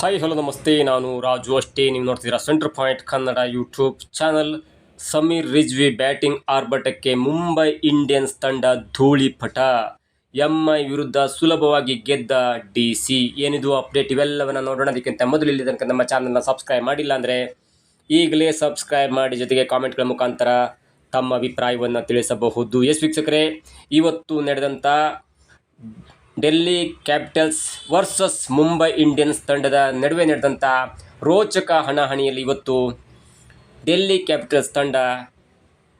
Hi hello ನಮಸ್ತೆ. ನಾನು ರಾಜು ಅಷ್ಟೇ. ನೀವು ನೋಡ್ತಿದ್ದೀರಾ center point Kannada YouTube channel. Sameer Rizvi batting ಆರ್ಭಟಕ್ಕೆ ಮುಂಬೈ ಇಂಡಿಯನ್ಸ್ ತಂಡ ಧೂಳಿಪಟ. ಎಂಐ ವಿರುದ್ಧ ಸುಲಭವಾಗಿ ಗೆದ್ದ DC. ಏನಿದು ಅಪ್ಡೇಟ್, ಇವೆಲ್ಲವನ್ನು ನೋಡೋಣ. ಅದಕ್ಕಿಂತ ಮೊದಲು ಇಲ್ಲಿ ತನಕ ನಮ್ಮ ಚಾನಲ್ನ ಸಬ್ಸ್ಕ್ರೈಬ್ ಮಾಡಿಲ್ಲ ಅಂದರೆ ಈಗಲೇ ಸಬ್ಸ್ಕ್ರೈಬ್ ಮಾಡಿ, ಜೊತೆಗೆ ಕಾಮೆಂಟ್ಗಳ ಮುಖಾಂತರ ತಮ್ಮ ಅಭಿಪ್ರಾಯವನ್ನು ತಿಳಿಸಬಹುದು. ವೀಕ್ಷಕರೇ, ಇವತ್ತು ನಡೆದಂಥ Delhi capitals versus Mumbai Indians ತಂಡದ ನಡುವೆ ನಡೆದಂಥ ರೋಚಕ ಹಣಾಹಣಿಯಲ್ಲಿ ಇವತ್ತು ಡೆಲ್ಲಿ ಕ್ಯಾಪಿಟಲ್ಸ್ ತಂಡ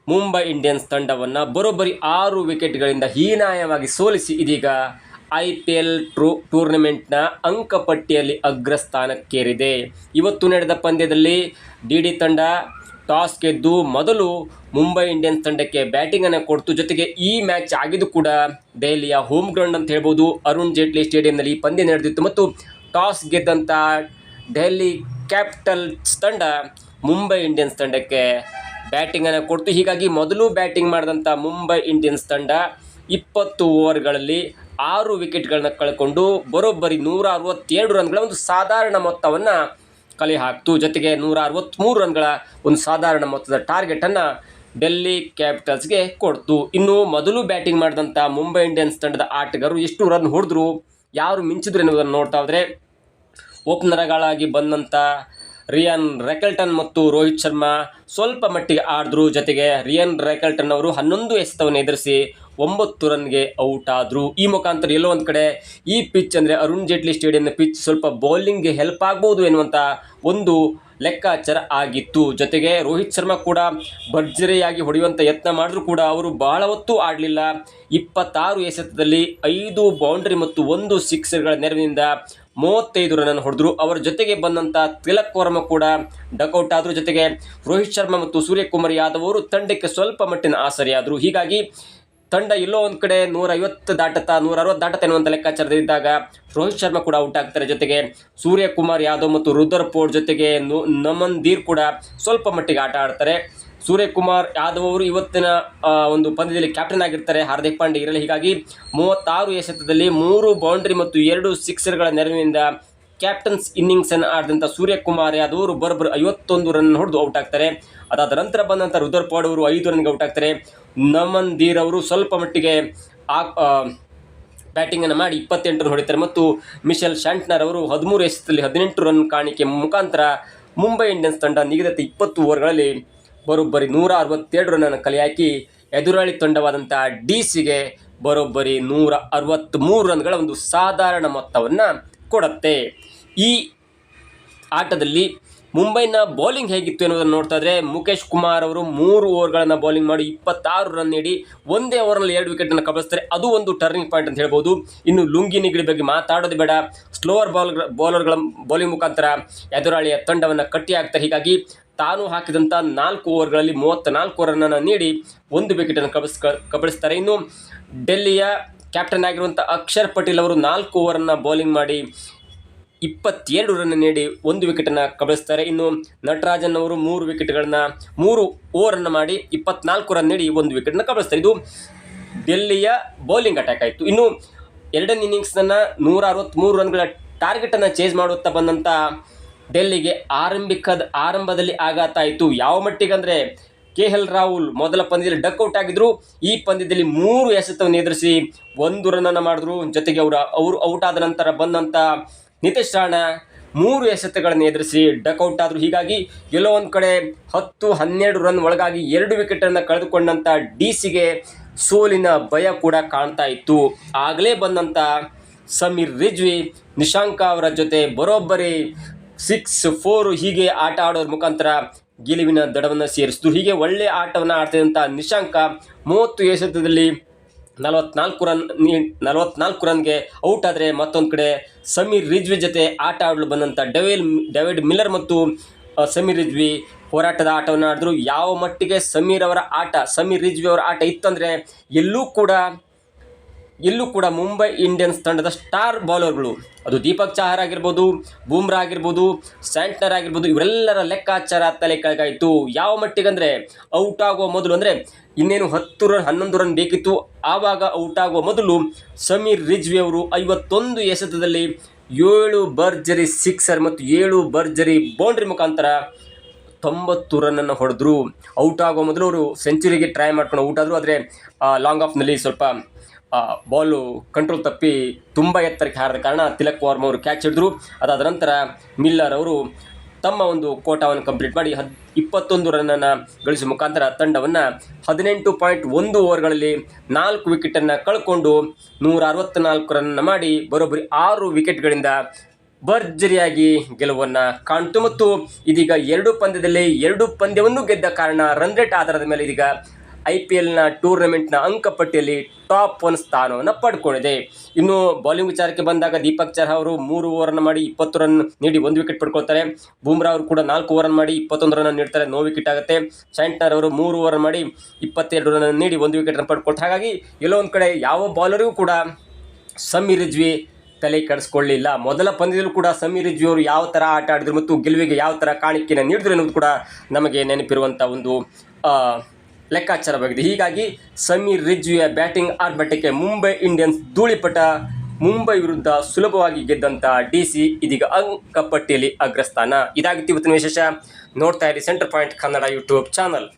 ಮುಂಬೈ ಇಂಡಿಯನ್ಸ್ ತಂಡವನ್ನು ಬರೋಬ್ಬರಿ 6 ವಿಕೆಟ್ಗಳಿಂದ ಹೀನಾಯವಾಗಿ ಸೋಲಿಸಿ ಇದೀಗ IPL ಟೂರ್ನಮೆಂಟ್ನ ಅಂಕಪಟ್ಟಿಯಲ್ಲಿ ಅಗ್ರಸ್ಥಾನಕ್ಕೇರಿದೆ. ಇವತ್ತು ನಡೆದ ಪಂದ್ಯದಲ್ಲಿ DD ತಂಡ ಟಾಸ್ ಗೆದ್ದು ಮೊದಲು ಮುಂಬೈ ಇಂಡಿಯನ್ಸ್ ತಂಡಕ್ಕೆ ಬ್ಯಾಟಿಂಗನ್ನು ಕೊಡ್ತು. ಜೊತೆಗೆ ಈ ಮ್ಯಾಚ್ ಆಗಿದ್ದು ಕೂಡ ದೆಹಲಿಯ ಹೋಮ್ ಗ್ರೌಂಡ್ ಅಂತ ಹೇಳ್ಬೋದು, ಅರುಣ್ ಜೇಟ್ಲಿ ಸ್ಟೇಡಿಯಂನಲ್ಲಿ ಈ ಪಂದ್ಯ ನಡೆದಿತ್ತು. ಮತ್ತು ಟಾಸ್ ಗೆದ್ದಂಥ ಡೆಲ್ಲಿ ಕ್ಯಾಪಿಟಲ್ಸ್ ತಂಡ ಮುಂಬೈ ಇಂಡಿಯನ್ಸ್ ತಂಡಕ್ಕೆ ಬ್ಯಾಟಿಂಗನ್ನು ಕೊಡ್ತು. ಹೀಗಾಗಿ ಮೊದಲು ಬ್ಯಾಟಿಂಗ್ ಮಾಡಿದಂಥ ಮುಂಬೈ ಇಂಡಿಯನ್ಸ್ ತಂಡ 20 ಓವರ್ಗಳಲ್ಲಿ 6 ವಿಕೆಟ್ಗಳನ್ನ ಕಳ್ಕೊಂಡು ಬರೋಬ್ಬರಿ 162 ರನ್ಗಳ ಒಂದು ಸಾಧಾರಣ ಮೊತ್ತವನ್ನು ಕಲೆ ಹಾಕ್ತು. ಜೊತೆಗೆ 163 ರನ್ಗಳ ಒಂದು ಸಾಧಾರಣ ಮೊತ್ತದ ಟಾರ್ಗೆಟನ್ನು ಡೆಲ್ಲಿ ಕ್ಯಾಪಿಟಲ್ಸ್ಗೆ ಕೊಡ್ತು. ಇನ್ನು ಮೊದಲು ಬ್ಯಾಟಿಂಗ್ ಮಾಡಿದಂಥ ಮುಂಬೈ ಇಂಡಿಯನ್ಸ್ ತಂಡದ ಆಟಗಾರರು ಎಷ್ಟು ರನ್ ಹೊಡೆದ್ರು, ಯಾರು ಮಿಂಚಿದ್ರು ಎನ್ನುವುದನ್ನು ನೋಡ್ತಾ ಹೋದರೆ, ಓಪನರ್ಗಳಾಗಿ ಬಂದಂಥ ರಿಯಾನ್ ರ್ಯಾಕಲ್ಟನ್ ಮತ್ತು ರೋಹಿತ್ ಶರ್ಮಾ ಸ್ವಲ್ಪ ಮಟ್ಟಿಗೆ ಆಡಿದ್ರು. ಜೊತೆಗೆ ರಿಯಾನ್ ರ್ಯಾಕಲ್ಟನ್ ಅವರು 11 ಎಸೆತವನ್ನು ಎದುರಿಸಿ 9 ರನ್ಗೆ ಔಟ್ ಆದರು. ಈ ಮುಖಾಂತರ ಎಲ್ಲೋ ಒಂದು ಕಡೆ ಈ ಪಿಚ್ ಅಂದರೆ ಅರುಣ್ ಜೇಟ್ಲಿ ಸ್ಟೇಡಿಯಂನ ಪಿಚ್ ಸ್ವಲ್ಪ ಬೌಲಿಂಗ್ಗೆ ಹೆಲ್ಪ್ ಆಗ್ಬೋದು ಎನ್ನುವಂಥ ಒಂದು ಲೆಕ್ಕಾಚಾರ ಆಗಿತ್ತು. ಜೊತೆಗೆ ರೋಹಿತ್ ಶರ್ಮಾ ಕೂಡ ಭರ್ಜರಿಯಾಗಿ ಹೊಡೆಯುವಂಥ ಯತ್ನ ಮಾಡಿದ್ರು ಕೂಡ ಅವರು ಬಹಳ ಹೊತ್ತು ಆಡಲಿಲ್ಲ. 26 ಎಸೆತದಲ್ಲಿ 5 ಬೌಂಡ್ರಿ ಮತ್ತು 1 ಸಿಕ್ಸರ್ಗಳ ನೆರವಿನಿಂದ 35 ರನ್ ಹೊಡೆದ್ರು. ಅವರ ಜೊತೆಗೆ ಬಂದಂಥ ತಿಲಕ್ ವರ್ಮ ಕೂಡ ಡಕ್ಔಟ್ ಆದರು. ಜೊತೆಗೆ ರೋಹಿತ್ ಶರ್ಮಾ ಮತ್ತು ಸೂರ್ಯಕುಮಾರ್ ಯಾದವ್ ಅವರು ತಂಡಕ್ಕೆ ಸ್ವಲ್ಪ ಮಟ್ಟಿನ ಆಸರೆಯಾದರು. ಹೀಗಾಗಿ ತಂಡ ಎಲ್ಲೋ ಒಂದು ಕಡೆ 150 ದಾಟುತ್ತಾ 160 ದಾಟುತ್ತಾ ಎನ್ನುವಂಥ ಲೆಕ್ಕಾಚಾರದಲ್ಲಿದ್ದಾಗ ರೋಹಿತ್ ಶರ್ಮಾ ಕೂಡ ಔಟ್ ಆಗ್ತಾರೆ. ಜೊತೆಗೆ ಸೂರ್ಯಕುಮಾರ್ ಯಾದವ್ ಮತ್ತು ರುದರ್ಫೋರ್ಡ್ ಜೊತೆಗೆ ನಮನ್ ದೀರ್ ಕೂಡ ಸ್ವಲ್ಪ ಮಟ್ಟಿಗೆ ಆಟ ಆಡ್ತಾರೆ. ಸೂರ್ಯಕುಮಾರ್ ಯಾದವ್ ಅವರು ಇವತ್ತಿನ ಒಂದು ಪಂದ್ಯದಲ್ಲಿ ಕ್ಯಾಪ್ಟನ್ ಆಗಿರ್ತಾರೆ, ಹಾರ್ದಿಕ್ ಪಾಂಡ್ಯ ಇರಲಿ. ಹೀಗಾಗಿ 36 ಎಸೆತದಲ್ಲಿ 3 ಬೌಂಡ್ರಿ ಮತ್ತು 2 ಸಿಕ್ಸರ್ಗಳ ನೆರವಿನಿಂದ ಕ್ಯಾಪ್ಟನ್ಸ್ ಇನ್ನಿಂಗ್ಸನ್ನು ಆಡಿದಂಥ ಸೂರ್ಯಕುಮಾರ್ ಯಾದವ್ ಅವರು ಬರೋಬ್ಬರಿ 51 ರನ್ ಹೊಡೆದು ಔಟ್ ಆಗ್ತಾರೆ. ಅದಾದ ನಂತರ ಬಂದಂಥ ರುದರ್ಫೋರ್ಡ್ ಅವರು 5 ರನ್ಗೆ ಔಟ್ ಆಗ್ತಾರೆ. ನಮನ್ ದೀರ್ ಅವರು ಸ್ವಲ್ಪ ಮಟ್ಟಿಗೆ ಬ್ಯಾಟಿಂಗನ್ನು ಮಾಡಿ 28 ರನ್ ಹೊಡಿತಾರೆ. ಮತ್ತು ಮಿಶೆಲ್ ಶಾಂಟ್ನರ್ ಅವರು 13 ಎಸೆತದಲ್ಲಿ 18 ರನ್ ಕಾಣಿಕೆ ಮುಖಾಂತರ ಮುಂಬೈ ಇಂಡಿಯನ್ಸ್ ತಂಡ ನಿಗದಿತ 20 ಓವರ್ಗಳಲ್ಲಿ ಬರೋಬ್ಬರಿ 162 ರನ್ನನ್ನು ಕಲೆ ಹಾಕಿ ಎದುರಾಳಿ ತಂಡವಾದಂಥ DCಗೆ ಬರೋಬ್ಬರಿ 163 ರನ್ಗಳ ಒಂದು ಸಾಧಾರಣ ಮೊತ್ತವನ್ನು ಕೊಡುತ್ತೆ. ಈ ಆಟದಲ್ಲಿ ಮುಂಬೈನ ಬೌಲಿಂಗ್ ಹೇಗಿತ್ತು ಎನ್ನುವುದನ್ನು ನೋಡ್ತಾ ಇದ್ದರೆ, ಮುಖೇಶ್ ಕುಮಾರ್ ಅವರು 3 ಓವರ್ಗಳನ್ನು ಬೌಲಿಂಗ್ ಮಾಡಿ 26 ರನ್ ನೀಡಿ ಒಂದೇ ಓವರ್ನಲ್ಲಿ 2 ವಿಕೆಟನ್ನು ಕಬಳಿಸ್ತಾರೆ. ಅದು ಒಂದು ಟರ್ನಿಂಗ್ ಪಾಯಿಂಟ್ ಅಂತ ಹೇಳ್ಬೋದು. ಇನ್ನು ಲುಂಗಿ ನಿಗಡಿ ಬಗ್ಗೆ ಮಾತಾಡೋದು ಬೇಡ. ಸ್ಲೋವರ್ ಬೌಲರ್ಗಳ ಬೌಲಿಂಗ್ ಮುಖಾಂತರ ಎದುರಾಳಿಯ ತಂಡವನ್ನು ಕಟ್ಟಿ ಹಾಕ್ತಾರೆ. ಹೀಗಾಗಿ ತಾನು ಹಾಕಿದಂಥ 4 ಓವರ್ಗಳಲ್ಲಿ 34 ರನ್ನನ್ನು ನೀಡಿ 1 ವಿಕೆಟನ್ನು ಕಬಳಿಸ್ತಾರೆ. ಇನ್ನು ಡೆಲ್ಲಿಯ ಕ್ಯಾಪ್ಟನ್ ಆಗಿರುವಂಥ ಅಕ್ಷರ್ ಪಟೇಲ್ ಅವರು 4 ಓವರನ್ನು ಬೌಲಿಂಗ್ ಮಾಡಿ 22 ರನ್ ನೀಡಿ 1 ವಿಕೆಟನ್ನು ಕಬಳಿಸ್ತಾರೆ. ಇನ್ನು ನಟರಾಜನ್ ಅವರು 3 ಓವರನ್ನು ಮಾಡಿ 24 ರನ್ ನೀಡಿ 1 ವಿಕೆಟನ್ನು ಕಬಳಿಸ್ತಾರೆ. ಇದು ಡೆಲ್ಲಿಯ ಬೌಲಿಂಗ್ ಅಟ್ಯಾಕ್ ಆಯಿತು. ಇನ್ನು ಎರಡನೇ ಇನ್ನಿಂಗ್ಸನ್ನು 163 ರನ್ಗಳ ಟಾರ್ಗೆಟನ್ನು ಚೇಸ್ ಮಾಡುತ್ತಾ ಬಂದಂಥ ಡೆಲ್ಲಿಗೆ ಆರಂಭದಲ್ಲಿ ಆಘಾತ ಆಯಿತು. ಯಾವ ಮಟ್ಟಿಗೆ ಅಂದರೆ, KL ರಾಹುಲ್ ಮೊದಲ ಪಂದ್ಯದಲ್ಲಿ ಡಕ್ಔಟ್ ಆಗಿದ್ದರು. ಈ ಪಂದ್ಯದಲ್ಲಿ 3 ಎಸೆತವನ್ನು ಎದುರಿಸಿ 1 ರನ್ನನ್ನು ಮಾಡಿದ್ರು. ಜೊತೆಗೆ ಅವರು ಔಟ್ ಆದ ನಂತರ ಬಂದಂಥ ನಿತೀಶ್ ರಾಣಾ 3 ಎಸೆತಗಳನ್ನು ಎದುರಿಸಿ ಡಕ್ಔಟ್ ಆದರು. ಹೀಗಾಗಿ ಎಲ್ಲೋ ಒಂದು ಕಡೆ 10-12 ರನ್ ಒಳಗಾಗಿ 2 ವಿಕೆಟನ್ನು ಕಳೆದುಕೊಂಡಂಥ DCಗೆ ಸೋಲಿನ ಭಯ ಕೂಡ ಕಾಣ್ತಾ ಇತ್ತು. ಆಗಲೇ ಬಂದಂಥ ಸಮೀರ್ ರಿಜ್ವಿ ನಿಶಾಂಕ ಅವರ ಜೊತೆ ಬರೋಬ್ಬರಿ 6-4 ಹೀಗೆ ಆಟ ಆಡೋದ್ರ ಮುಖಾಂತರ ಗೆಲುವಿನ ದಡವನ್ನು ಸೇರಿಸಿದ್ರು. ಹೀಗೆ ಒಳ್ಳೆಯ ಆಟವನ್ನು ಆಡ್ತಿದ್ದಂಥ ನಿಶಾಂಕ 30 ಎಸೆತದಲ್ಲಿ 44 ರನ್ಗೆ ಔಟ್ ಆದರೆ, ಮತ್ತೊಂದು ಕಡೆ ಸಮೀರ್ ರಿಜ್ವಿ ಜೊತೆ ಆಟ ಆಡಲು ಬಂದಂಥ ಡೇವಿಡ್ ಮಿಲ್ಲರ್ ಮತ್ತು ಸಮೀರ್ ರಿಜ್ವಿ ಹೋರಾಟದ ಆಟವನ್ನು ಆಡಿದ್ರು. ಯಾವ ಮಟ್ಟಿಗೆ ಸಮೀರ್ ರಿಜ್ವಿ ಅವರ ಆಟ ಇತ್ತಂದರೆ, ಎಲ್ಲೂ ಕೂಡ ಮುಂಬೈ ಇಂಡಿಯನ್ಸ್ ತಂಡದ ಸ್ಟಾರ್ ಬೌಲರ್ಗಳು, ಅದು ದೀಪಕ್ ಚಾಹರ್ ಆಗಿರ್ಬೋದು, ಬೂಮ್ರಾ ಆಗಿರ್ಬೋದು, ಸ್ಯಾಂಟ್ನರ್ ಆಗಿರ್ಬೋದು, ಇವರೆಲ್ಲರ ಲೆಕ್ಕಾಚಾರ ತಲೆ ಕೆಳಗಾಯಿತು. ಯಾವ ಮಟ್ಟಿಗೆ ಅಂದರೆ, ಔಟ್ ಆಗುವ ಮೊದಲು ಅಂದರೆ ಇನ್ನೇನು 10 ರನ್ 11 ರನ್ ಬೇಕಿತ್ತು. ಆವಾಗ ಔಟ್ ಆಗುವ ಮೊದಲು ಸಮೀರ್ ರಿಜ್ವಿ ಅವರು 51 ಎಸೆತದಲ್ಲಿ 7 ಭರ್ಜರಿ ಸಿಕ್ಸರ್ ಮತ್ತು 7 ಭರ್ಜರಿ ಬೌಂಡ್ರಿ ಮುಖಾಂತರ 90 ರನ್ನನ್ನು ಹೊಡೆದ್ರು. ಔಟ್ ಆಗೋ ಮೊದಲು ಅವರು ಸೆಂಚುರಿಗೆ ಟ್ರೈ ಮಾಡ್ಕೊಂಡು ಔಟ್ ಆದರು. ಆದರೆ ಲಾಂಗ್ ಆಫ್ನಲ್ಲಿ ಸ್ವಲ್ಪ ಬಾಲು ಕಂಟ್ರೋಲ್ ತಪ್ಪಿ ತುಂಬ ಎತ್ತರಕ್ಕೆ ಹಾರಿದ ಕಾರಣ ತಿಲಕ್ ವರ್ಮ ಅವರು ಕ್ಯಾಚ್ ಹಿಡಿದ್ರು. ಅದಾದ ನಂತರ ಮಿಲ್ಲರ್ ಅವರು ತಮ್ಮ ಒಂದು ಕೋಟಾವನ್ನು ಕಂಪ್ಲೀಟ್ ಮಾಡಿ 21 ರನ್ನನ್ನು ಗಳಿಸುವ ಮುಖಾಂತರ ತಂಡವನ್ನು 18.1 ಓವರ್ಗಳಲ್ಲಿ 4 ವಿಕೆಟನ್ನು ಕಳ್ಕೊಂಡು 164 ರನ್ನನ್ನು ಮಾಡಿ ಬರೋಬ್ಬರಿ 6 ವಿಕೆಟ್ಗಳಿಂದ ಭರ್ಜರಿಯಾಗಿ ಗೆಲುವನ್ನು ಕಾಣ್ತು. ಮತ್ತು ಇದೀಗ 2 ಪಂದ್ಯದಲ್ಲಿ 2 ಪಂದ್ಯವನ್ನು ಗೆದ್ದ ಕಾರಣ ರನ್ ರೇಟ್ ಆಧಾರದ ಮೇಲೆ ಇದೀಗ IPLನ ಟೂರ್ನಮೆಂಟ್ನ ಅಂಕಪಟ್ಟಿಯಲ್ಲಿ ಟಾಪ್ 1 ಸ್ಥಾನವನ್ನು ಪಡ್ಕೊಂಡಿದೆ. ಇನ್ನು ಬೌಲಿಂಗ್ ವಿಚಾರಕ್ಕೆ ಬಂದಾಗ ದೀಪಕ್ ಚಹರ್ ಅವರು 3 ಓವರನ್ನು ಮಾಡಿ 20 ರನ್ ನೀಡಿ 1 ವಿಕೆಟ್ ಪಡ್ಕೊಳ್ತಾರೆ. ಬೂಮ್ರಾ ಅವರು ಕೂಡ 4 ಓವರ್ ಮಾಡಿ 21 ರನ್ ನೀಡ್ತಾರೆ, 9 ವಿಕೆಟ್ ಆಗುತ್ತೆ. ಶಾಂಟ್ನರ್ ಅವರು 3 ಓವರ್ ಮಾಡಿ 22 ರನ್ ನೀಡಿ 1 ವಿಕೆಟನ್ನು ಪಡ್ಕೊಳ್ತಾರೆ. ಹಾಗಾಗಿ ಎಲ್ಲೋ ಒಂದು ಕಡೆ ಯಾವ ಬೌಲರಿಗೂ ಕೂಡ ಸಮೀರ್ ರಿಜ್ವಿ ತಲೆ ಕೆಡಿಸ್ಕೊಳ್ಳಿಲ್ಲ. ಮೊದಲ ಪಂದ್ಯದಲ್ಲೂ ಕೂಡ ಸಮೀರ್ ರಿಜ್ವಿ ಅವರು ಯಾವ ಥರ ಆಟ ಆಡಿದ್ರು ಮತ್ತು ಗೆಲುವಿಗೆ ಯಾವ ಥರ ಕಾಣಿಕೆಯನ್ನು ನೀಡಿದ್ರು ಅನ್ನೋದು ಕೂಡ ನಮಗೆ ನೆನಪಿರುವಂಥ ಒಂದು ಲೆಕ್ಕಾಚಾರವಾಗಿದೆ. ಹೀಗಾಗಿ ಸಮೀರ್ ರಿಜ್ವಿಯ ಬ್ಯಾಟಿಂಗ್ ಆರ್ಭಟಕ್ಕೆ ಮುಂಬೈ ಇಂಡಿಯನ್ಸ್ ಧೂಳಿಪಟ. ಮುಂಬೈ ವಿರುದ್ಧ ಸುಲಭವಾಗಿ ಗೆದ್ದಂಥ DC ಇದೀಗ ಅಂಕಪಟ್ಟಿಯಲ್ಲಿ ಅಗ್ರಸ್ಥಾನ. ಇದಾಗಿತ್ತು ಇವತ್ತಿನ ವಿಶೇಷ. ನೋಡ್ತಾ ಇರಿ centre point Kannada YouTube channel.